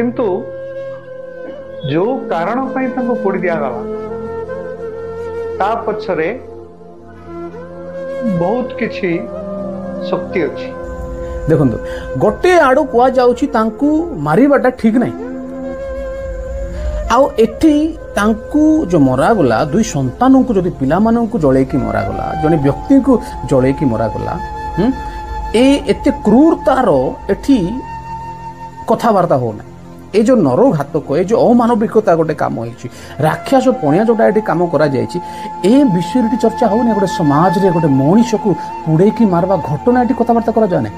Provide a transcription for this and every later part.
किंतु जो कारण पोड़ी दिगला ता पछरे बहुत किछि शक्ति अच्छी। देखो गोटे आड़ू कुआ जाउछि तांकू मारिबाटा ठीक नहीं आउ एठी तांकू जो मरा गला दुई संतान को जदि पिला मानन को जळे की मरा गला जने व्यक्ति को जळे की मरा गला ए एते क्रूरतार एठी कथावार्ता हो ना ए जो नरघातक ए जो अमानविकता गोटे काम होइछि राक्षस पणिया जोटा एठी काम करा जाइछि ए विषय रे चर्चा हो ना गोटे समाज रे गोटे मनुष्य को पुड़े की मारवा घटना एठी कथावार्ता करा जाने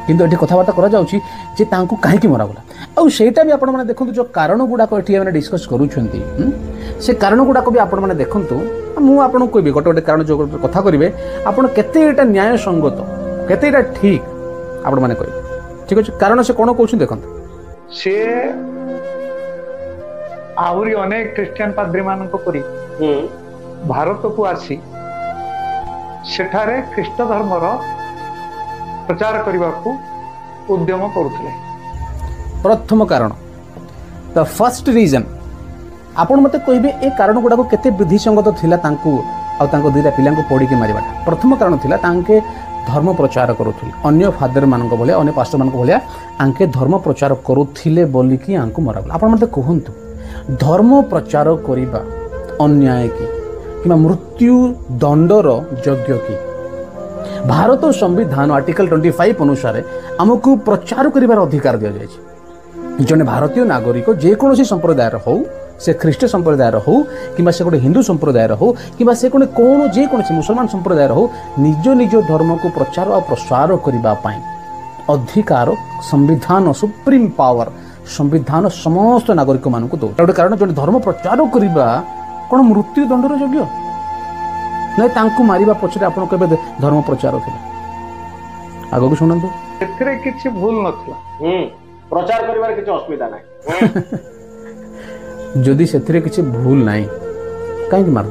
किंतु एठी कथावार्ता करा जाउछि जे तांकू काहे की मरा गला आ सेटा भी आपण माने देखंतु जो कारण गुडा को एठी माने डिस्कस करूछंती से कारण गुडा को भी आपण माने देखंतु मु आपण को कहबी गोटे गोटे कारण जो कथा करिवे आपण केते एटा न्याय संगत केते एटा ठीक आपण माने कहबे ठीक अछि कारण से कोन कहउछ देखंतु से आहुरी अनेक क्रिश्चियन पाद्री मान परी भारत को आसी सेठारे ख्रीष्ट धर्मर प्रचार करने को उद्यम करुले। प्रथम कारण द फर्स्ट रीजन आपण मते कहबे ए कारण गुडा को केते विधि संगत थिला तांकू आ तांको दुईटा पिला को पोड़ी के मारिबाटा प्रथम कारण थिला तांके धर्म प्रचार करुथिले अन्य फादर मानक भलिया अन्य पास्टर मानक भलिया आंके धर्म प्रचार करुथिले बोली कि आंको मरा गला। आपण मते कहंतु धर्म प्रचार करिबा अन्याय की किबा मृत्यु दंडर योग्य की भारत संविधान आर्टिकल 25 अनुसार आमको प्रचार करिबार अधिकार दिया जाय जने भारतीय नागरिक जेकोसी संप्रदाय हो से ख्रीष्ट संप्रदाय हो कि से गोटे हिंदू संप्रदाय हो कि से कौन जेकोसी मुसलमान संप्रदाय हो निज निज धर्म को प्रचार और प्रसार करने अधिकार संविधान सुप्रीम पावर संविधान समस्त नागरिक मान दो गोटे कारण जो धर्म प्रचार करने कौन मृत्यु दंडर योग्य नहीं तांकू मारिबा पछरे आपण केबे धर्म प्रचार थिला आगो शुणंतु एथरे किछि भूल नथला प्रचार करिवार किछि असुविधा नाही जदि सेथिरे किछि भूल नाही काहे मार